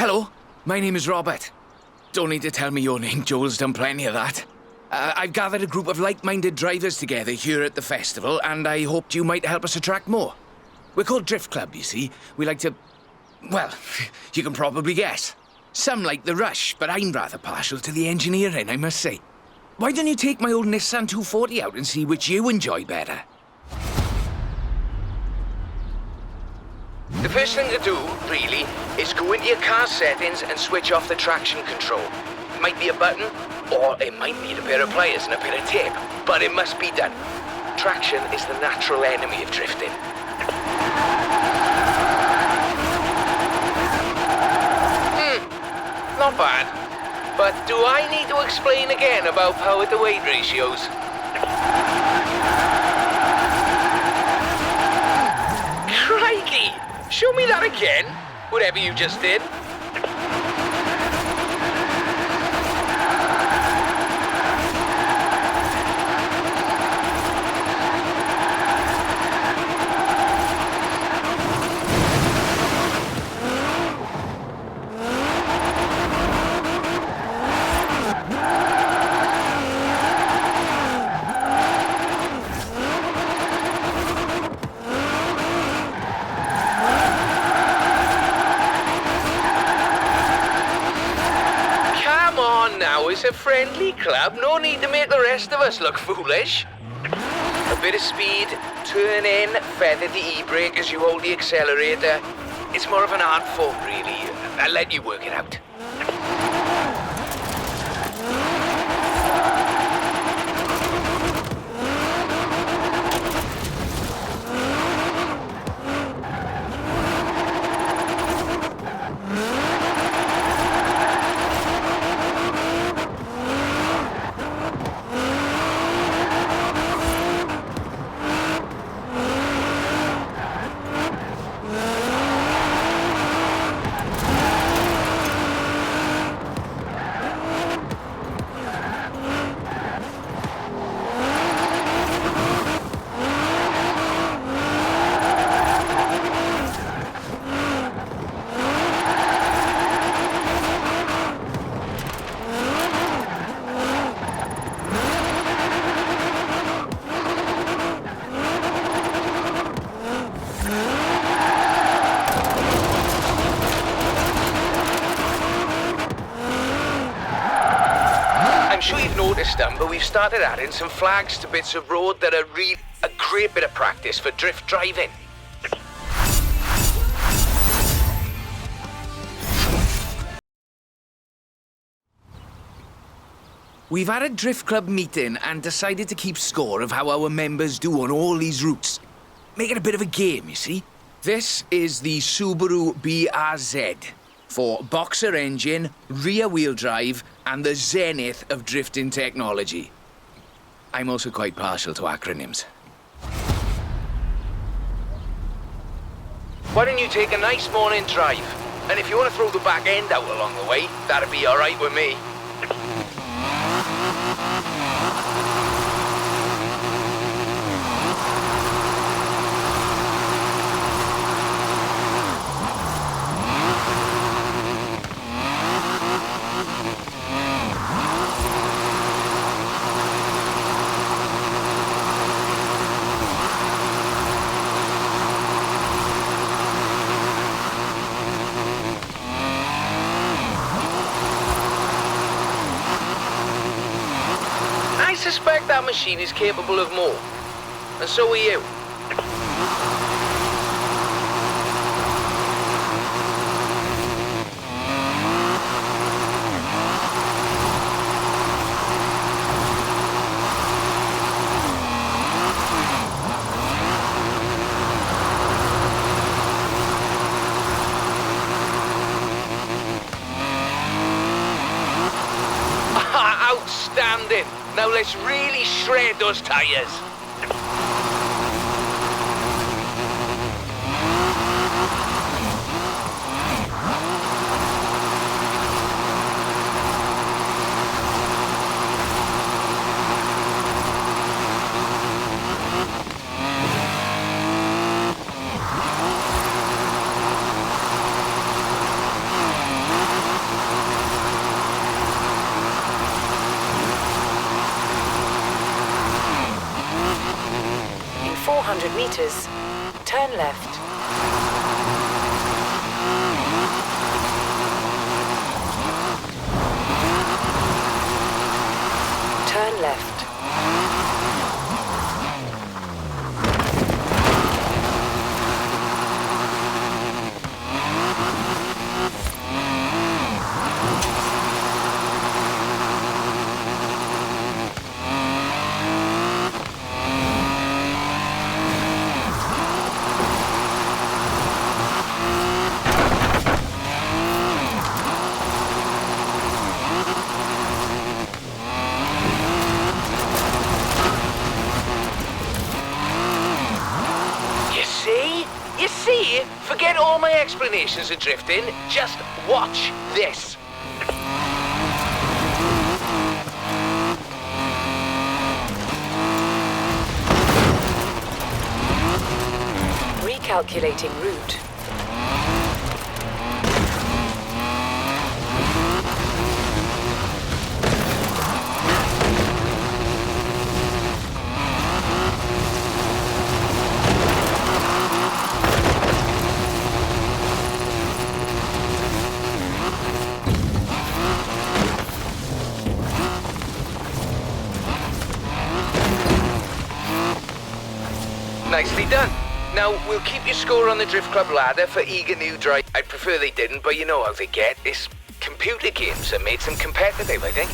Hello, my name is Robert. Don't need to tell me your name, Joel's done plenty of that. I've gathered a group of like-minded drivers together here at the festival, and I hoped you might help us attract more. We're called Drift Club, you see. We like to... well, you can probably guess. Some like the rush, but I'm rather partial to the engineering, I must say. Why don't you take my old Nissan 240 out and see which you enjoy better? The first thing to do, really, is go into your car settings and switch off the traction control. It might be a button, or it might need a pair of pliers and a bit of tape, but it must be done. Traction is the natural enemy of drifting. Not bad. But do I need to explain again about power to weight ratios? Crikey! Show me that again, whatever you just did. It's a friendly club, no need to make the rest of us look foolish. A bit of speed, turn in, feather the e-brake as you hold the accelerator. It's more of an art form, really. I'll let you work it out. But we've started adding some flags to bits of road that are a great bit of practice for drift driving. We've had a Drift Club meeting and decided to keep score of how our members do on all these routes. Make it a bit of a game, you see. This is the Subaru BRZ. For boxer engine, rear-wheel drive, and the zenith of drifting technology. I'm also quite partial to acronyms. Why don't you take a nice morning drive? And if you want to throw the back end out along the way, that'd be all right with me. I suspect that machine is capable of more, and so are you. Outstanding! Now let's really shred those tires. 200 meters, turn left. Turn left. Forget all my explanations of drifting, just watch this. Recalculating route. Nicely done. Now, we'll keep your score on the Drift Club ladder for eager new drive. I'd prefer they didn't, but you know how they get. It's computer games that made them competitive, I think.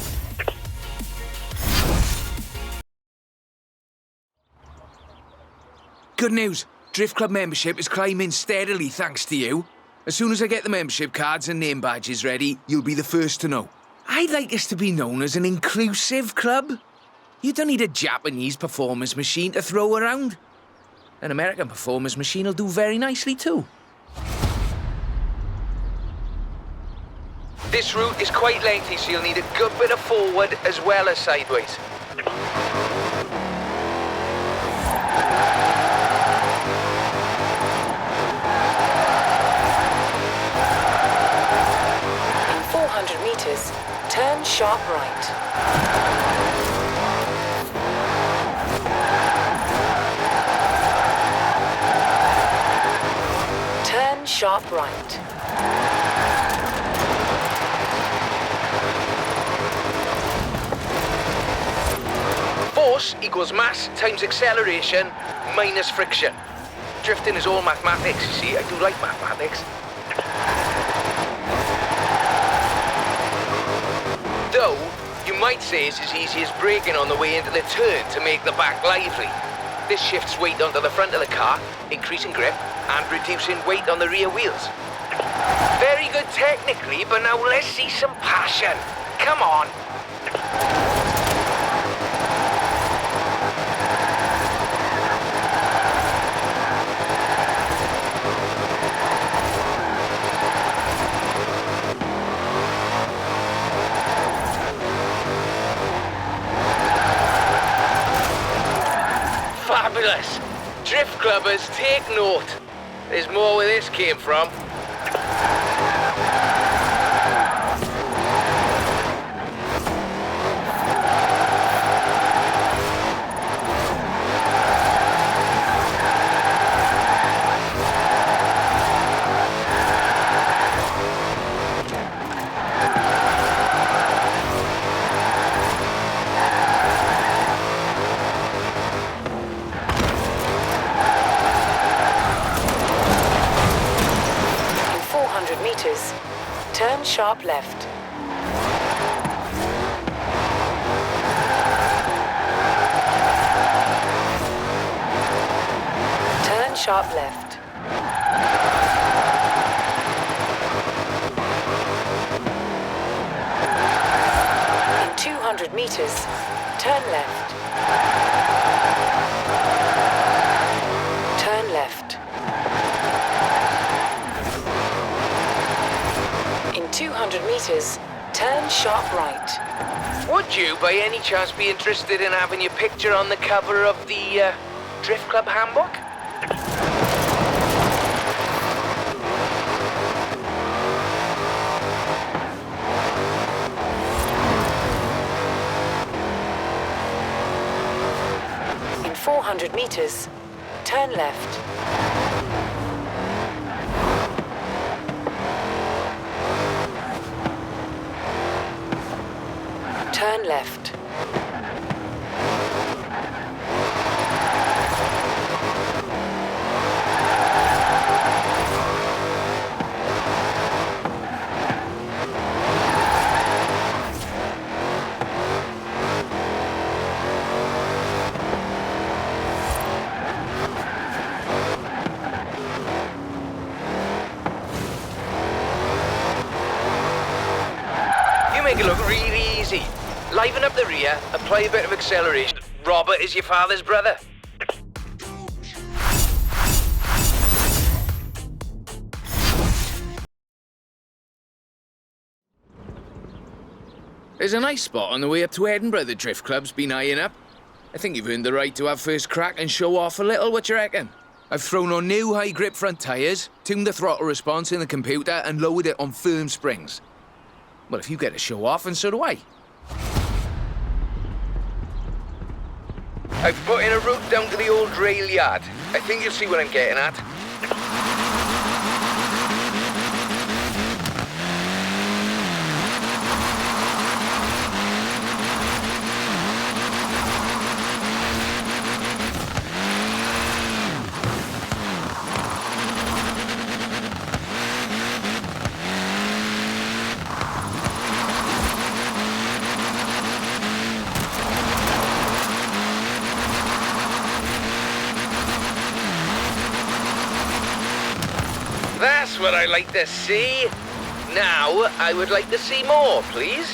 Good news. Drift Club membership is climbing steadily thanks to you. As soon as I get the membership cards and name badges ready, you'll be the first to know. I'd like us to be known as an inclusive club. You don't need a Japanese performance machine to throw around. An American performance machine will do very nicely too. This route is quite lengthy, so you'll need a good bit of forward as well as sideways. In 400 meters, turn sharp right. Sharp right. Force equals mass times acceleration minus friction. Drifting is all mathematics, you see. I do like mathematics. Though, you might say it's as easy as braking on the way into the turn to make the back lively. This shifts weight onto the front of the car, increasing grip, and reducing weight on the rear wheels. Very good technically, but now let's see some passion. Come on. Fabulous. Drift clubbers, take note. There's more where this came from. Turn sharp left. Turn sharp left. In 200 meters, turn left. Turn left. In 200 meters, turn sharp right. Would you, by any chance, be interested in having your picture on the cover of the Drift Club handbook? In 400 meters, Turn left. Turn left. Make it look really easy. Liven up the rear, apply a bit of acceleration. Robert is your father's brother. There's a nice spot on the way up to Edinburgh the Drift Club's been eyeing up. I think you've earned the right to have first crack and show off a little, what you reckon? I've thrown on new high-grip front tyres, tuned the throttle response in the computer and lowered it on firm springs. Well, if you get to show off, and so do I. I've put in a route down to the old rail yard. I think you'll see what I'm getting at. That's what I like to see. Now, I would like to see more, please.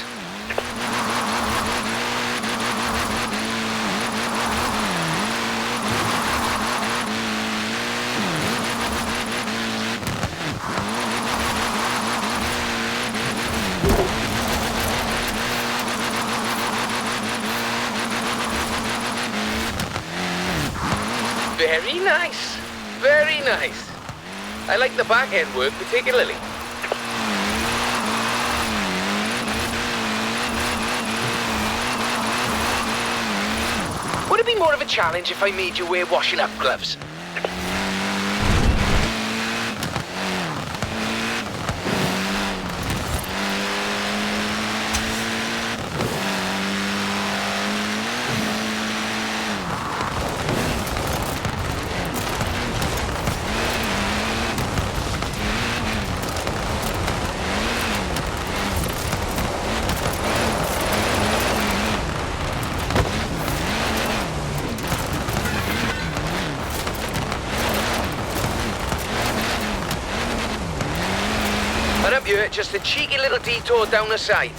Very nice. Very nice. I like the back end work particularly. Would it be more of a challenge if I made you wear washing up gloves? And up here, just a cheeky little detour down the side.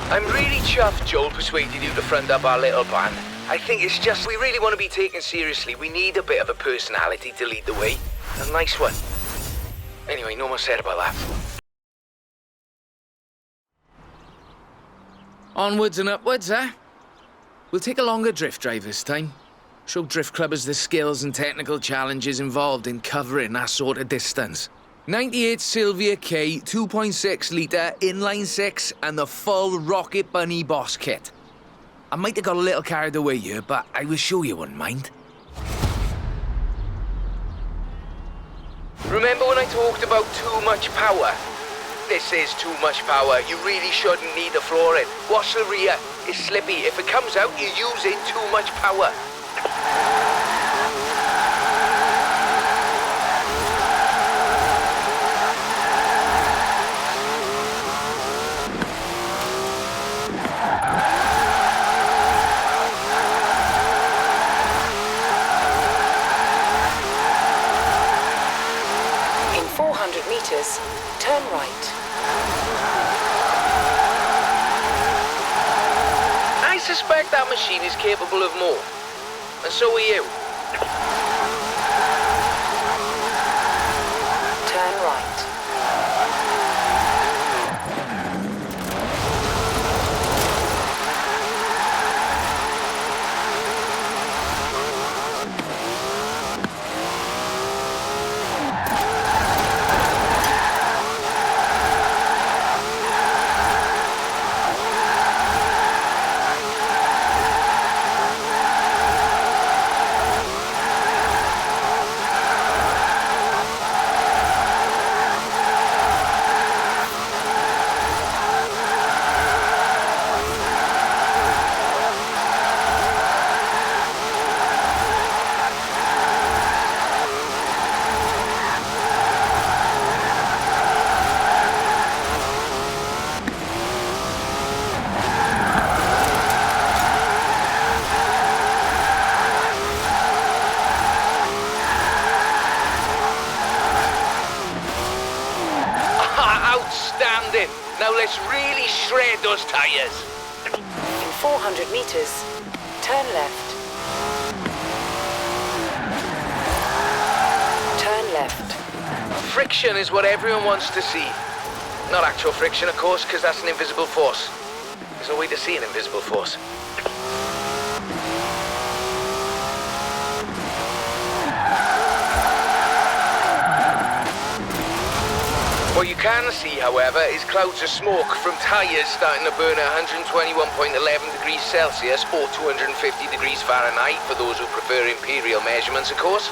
I'm really chuffed Joel persuaded you to front up our little band. I think it's just we really want to be taken seriously. We need a bit of a personality to lead the way. A nice one. Anyway, no more said about that. Onwards and upwards, eh? We'll take a longer drift drive this time. Show drift clubbers the skills and technical challenges involved in covering that sort of distance. 98 Silvia K, 2.6 litre, inline 6, and the full Rocket Bunny boss kit. I might have got a little carried away here, but I was sure you wouldn't mind. Remember when I talked about too much power? This is too much power. You really shouldn't need the flooring. Watch the rear. It's slippy. If it comes out, you're using too much power. Meters, turn right. I suspect that machine is capable of more. And so are you. Turn right. Outstanding. Now let's really shred those tyres. In 400 meters, turn left. Turn left. Friction is what everyone wants to see. Not actual friction, of course, because that's an invisible force. There's no way to see an invisible force. What you can see, however, is clouds of smoke from tyres starting to burn at 121.11 degrees Celsius or 250 degrees Fahrenheit for those who prefer imperial measurements, of course.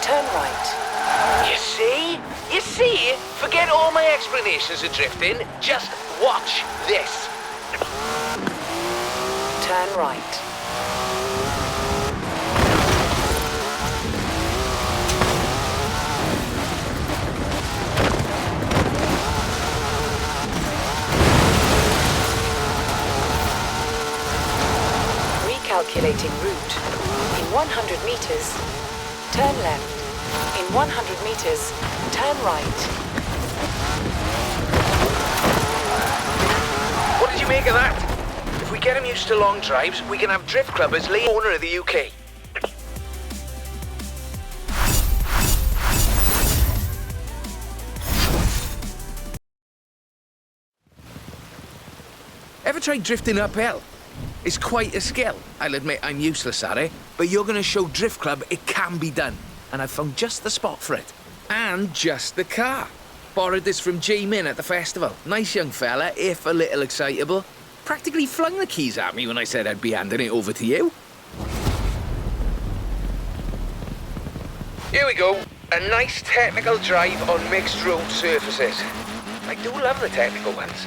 Turn right. You see? You see? Forget all my explanations of drifting. Just watch this. Turn right. Recalculating route. In 100 meters, turn left. In 100 meters, turn right. What did you make of that? If we get him used to long drives, we can have drift club as late owner of the UK. Ever tried drifting uphill? It's quite a skill. I'll admit I'm useless at it, but you're going to show Drift Club it can be done. And I've found just the spot for it. And just the car. Borrowed this from J-Min at the festival. Nice young fella, if a little excitable. Practically flung the keys at me when I said I'd be handing it over to you. Here we go. A nice technical drive on mixed road surfaces. I do love the technical ones.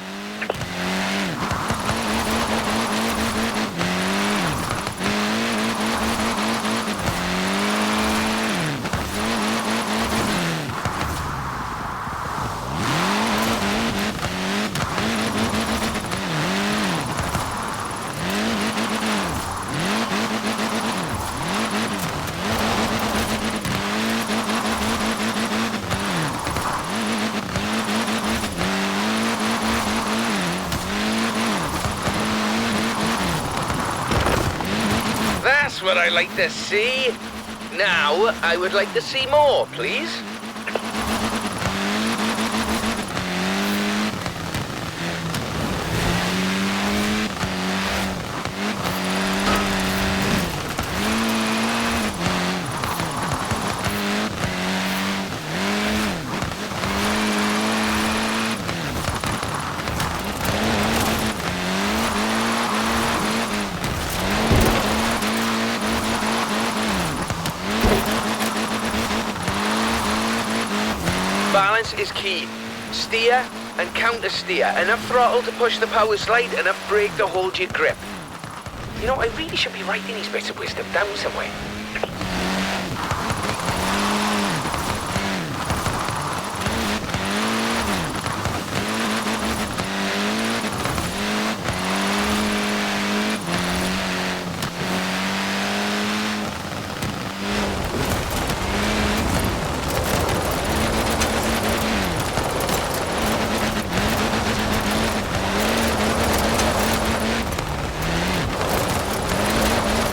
That's what I like to see. Now, I would like to see more, please. Balance is key. Steer and counter-steer. Enough throttle to push the power slide, enough brake to hold your grip. You know, I really should be writing these bits of wisdom down somewhere.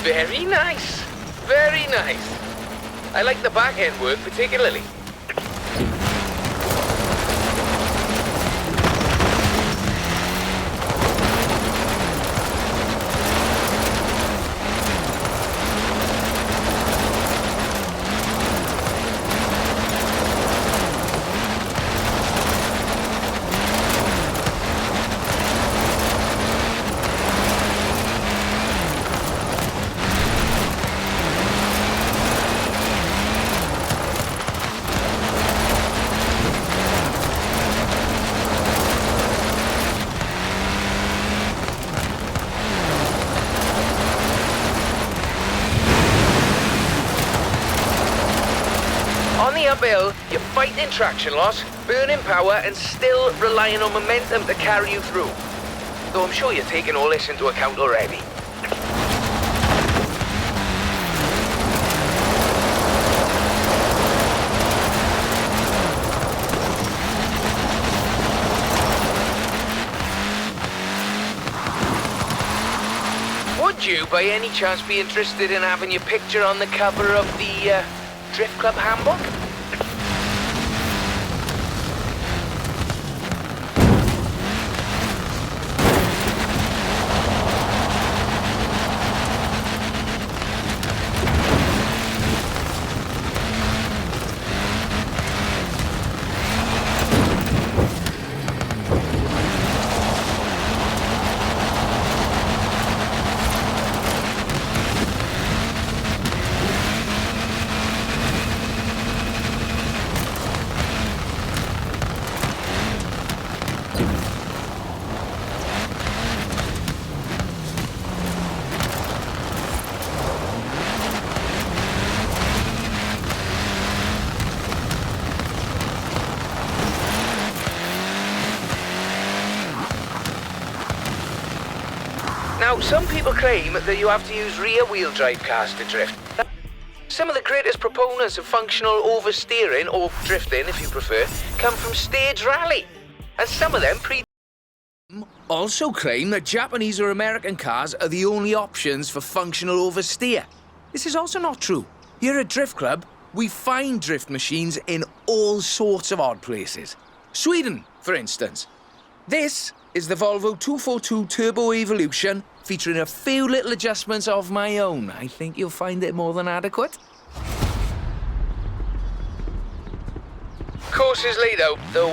Very nice. Very nice. I like the back end work particularly. uphill, you're fighting traction loss, burning power, and still relying on momentum to carry you through. Though I'm sure you're taking all this into account already. Would you, by any chance, be interested in having your picture on the cover of the Drift Club handbook? Now, some people claim that you have to use rear-wheel drive cars to drift. Some of the greatest proponents of functional oversteering, or drifting if you prefer, come from stage rally. And some of them also claim that Japanese or American cars are the only options for functional oversteer. This is also not true. Here at Drift Club, we find drift machines in all sorts of odd places. Sweden, for instance. This is the Volvo 242 Turbo Evolution, featuring a few little adjustments of my own. I think you'll find it more than adequate. Course is late out, though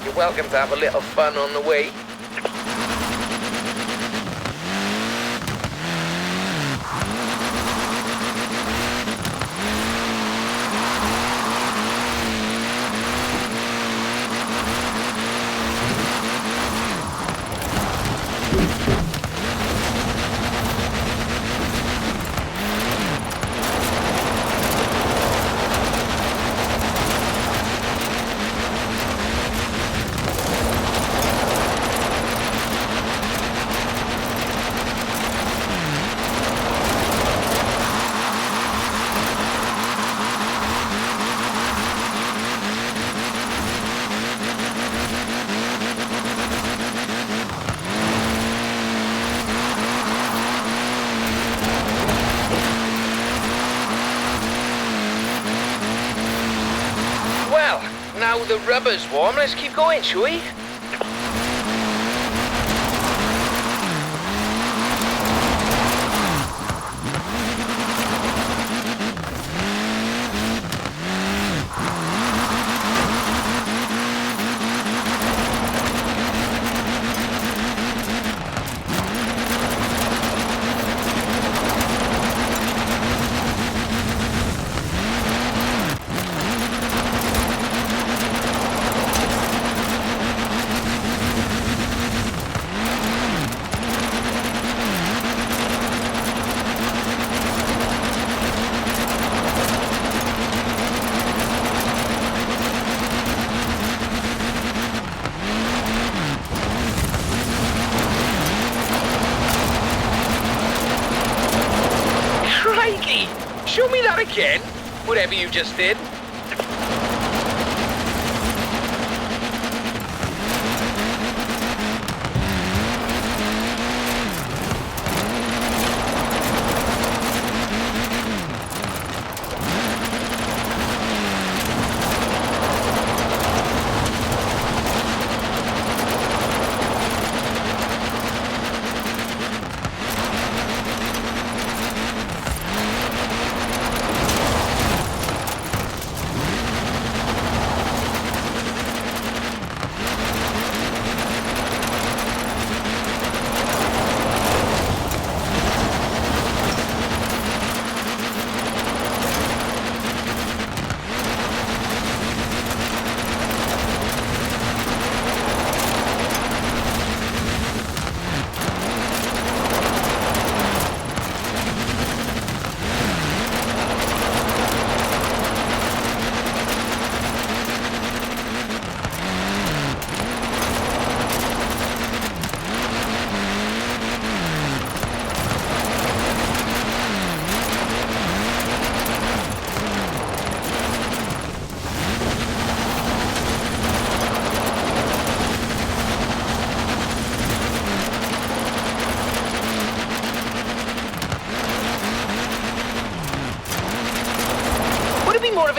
you're welcome to have a little fun on the way. Now the rubber's warm, let's keep going, shall we? Show me that again, whatever you just did.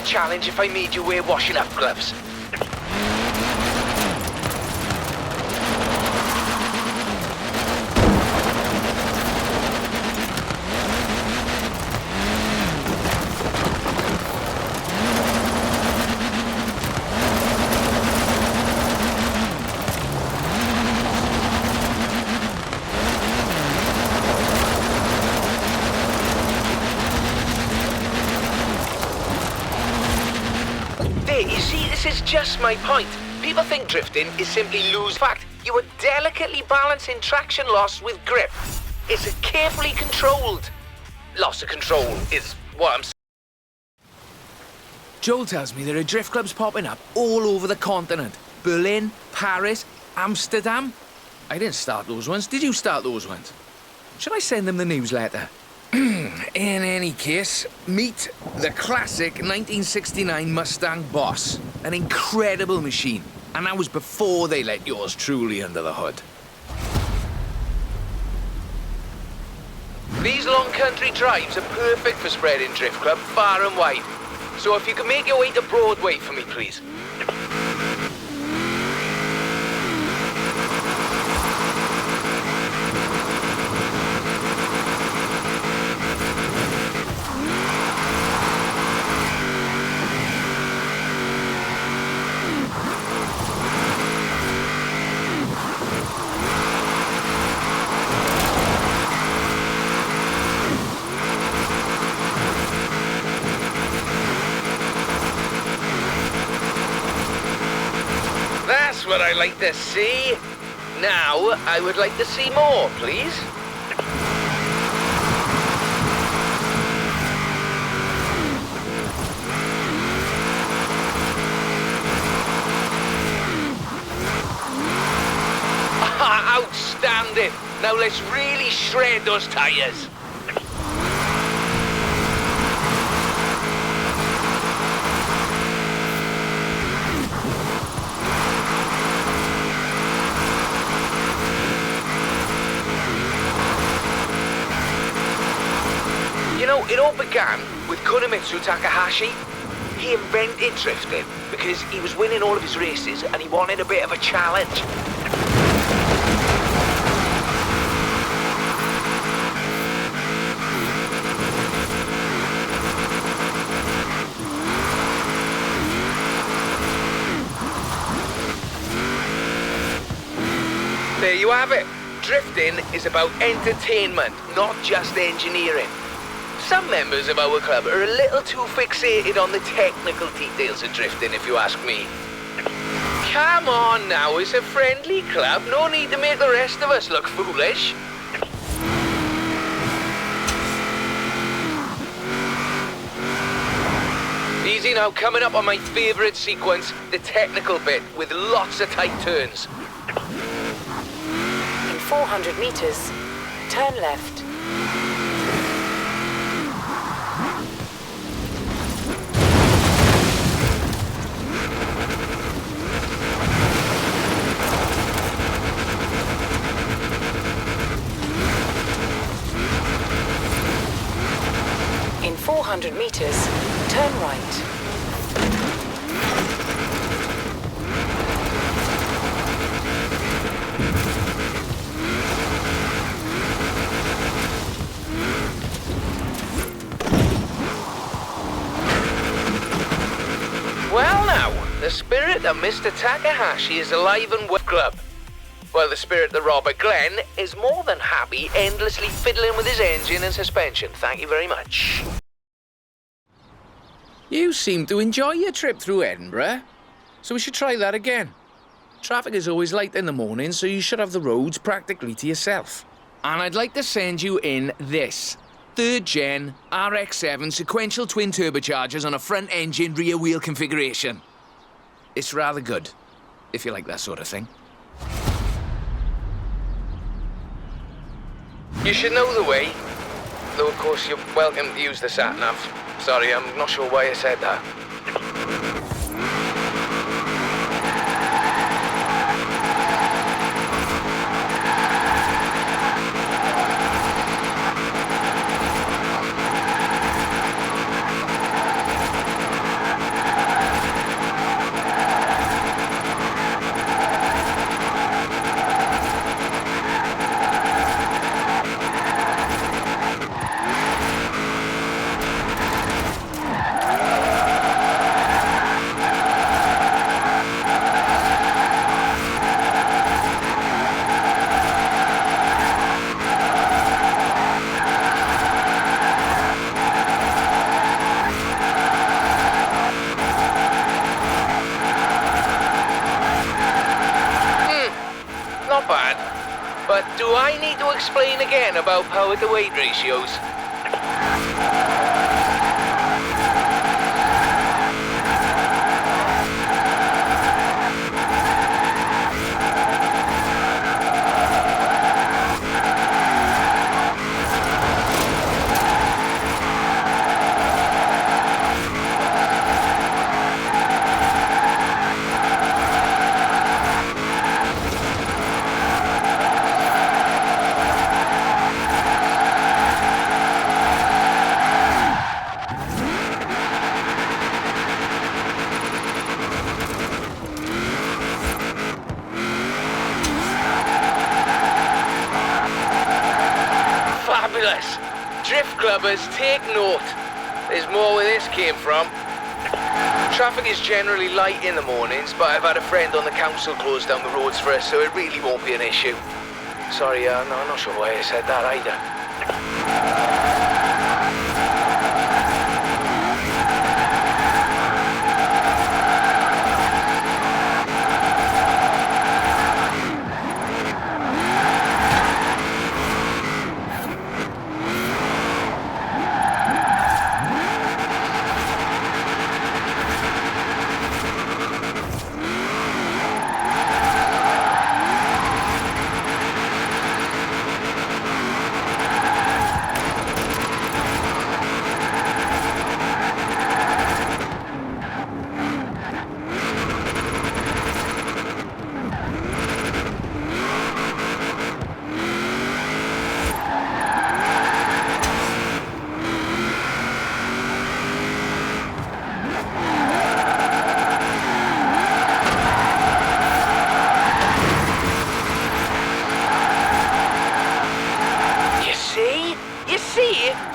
a challenge if I made you wear washing up gloves? You see, this is just my point. People think drifting is simply lose. In fact, you are delicately balancing traction loss with grip. It's a carefully controlled loss of control is what I'm saying. Joel tells me there are drift clubs popping up all over the continent. Berlin, Paris, Amsterdam. I didn't start those ones. Did you start those ones? Should I send them the newsletter? In any case, meet the classic 1969 Mustang Boss. An incredible machine. And that was before they let yours truly under the hood. These long country drives are perfect for spreading Drift Club far and wide. So if you can make your way to Broadway for me, please. That's what I like to see. Now, I would like to see more, please. Outstanding. Now let's really shred those tires. You know, it all began with Kunimitsu Takahashi. He invented drifting because he was winning all of his races and he wanted a bit of a challenge. There you have it. Drifting is about entertainment, not just engineering. Some members of our club are a little too fixated on the technical details of drifting, if you ask me. Come on now, it's a friendly club. No need to make the rest of us look foolish. Easy now, coming up on my favourite sequence, the technical bit with lots of tight turns. In 400 meters, turn left. In 400 meters, turn right. Well now, the spirit of Mr. Takahashi is alive and well club. While the spirit of Robert Glenn is more than happy endlessly fiddling with his engine and suspension. Thank you very much. You seem to enjoy your trip through Edinburgh, so we should try that again. Traffic is always light in the morning, so you should have the roads practically to yourself. And I'd like to send you in this 3rd gen RX-7 sequential twin turbochargers on a front engine rear wheel configuration. It's rather good, if you like that sort of thing. You should know the way, though of course you're welcome to use the sat-nav. Sorry, I'm not sure why I said that. again about power to weight ratios. Fabulous! Drift clubbers, take note. There's more where this came from. Traffic is generally light in the mornings, but I've had a friend on the council close down the roads for us, so it really won't be an issue. Sorry, no, I'm not sure why I said that either.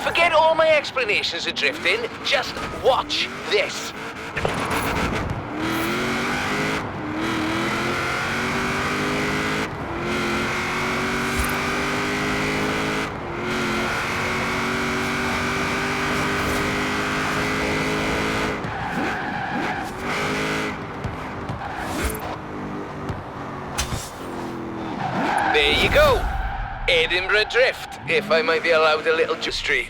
Forget all my explanations of drifting, just watch this. There you go. Edinburgh Drift, if I might be allowed a little street.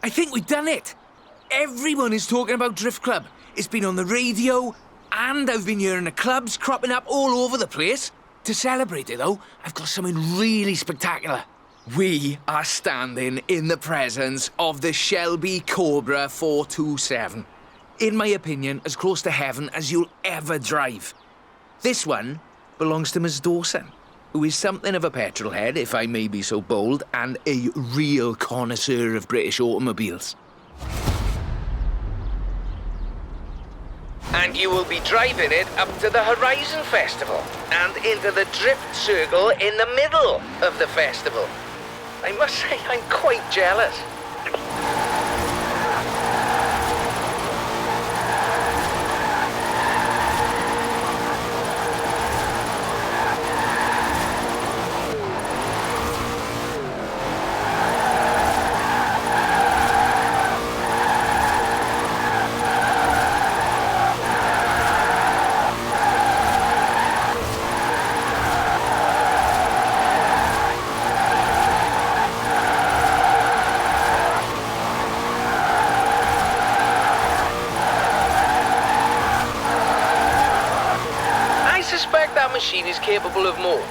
I think we've done it. Everyone is talking about Drift Club. It's been on the radio, and I've been hearing the clubs cropping up all over the place. To celebrate it, though, I've got something really spectacular. We are standing in the presence of the Shelby Cobra 427. In my opinion, as close to heaven as you'll ever drive. This one belongs to Ms. Dawson, who is something of a petrol head, if I may be so bold, and a real connoisseur of British automobiles. And you will be driving it up to the Horizon Festival and into the drift circle in the middle of the festival. I must say, I'm quite jealous. That machine is capable of more,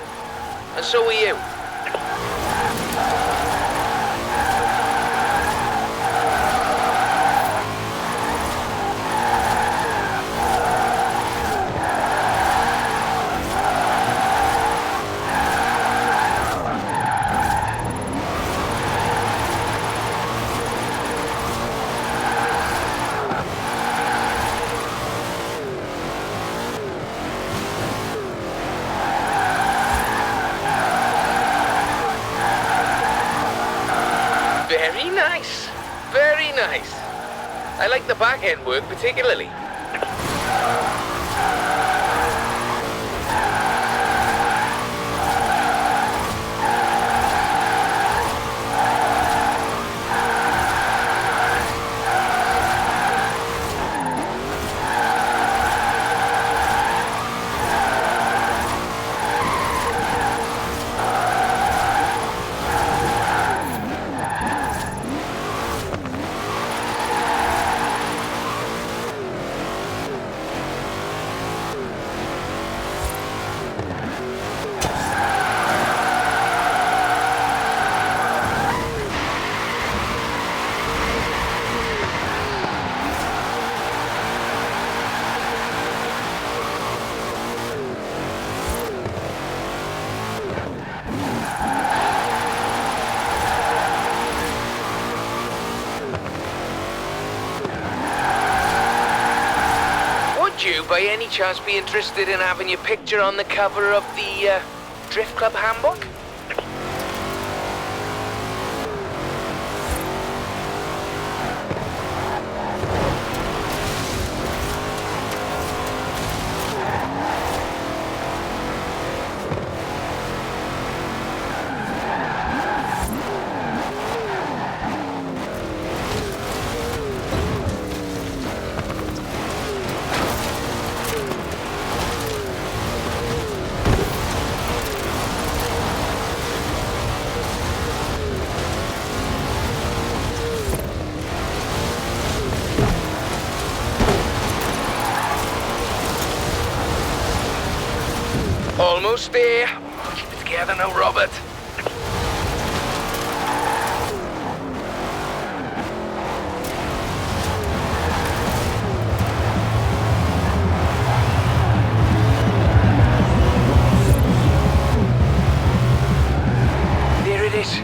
and so are you. Very nice. I like the back end work particularly. Would you, by any chance, be interested in having your picture on the cover of the Drift Club handbook? Almost there. Keep it together now, Robert. There it is.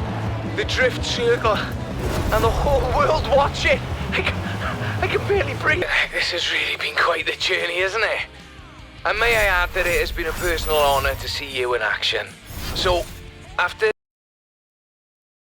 The drift circle. And the whole world watching. I can barely breathe. This has really been quite the journey, isn't it? And may I add that it has been a personal honour to see you in action. So, after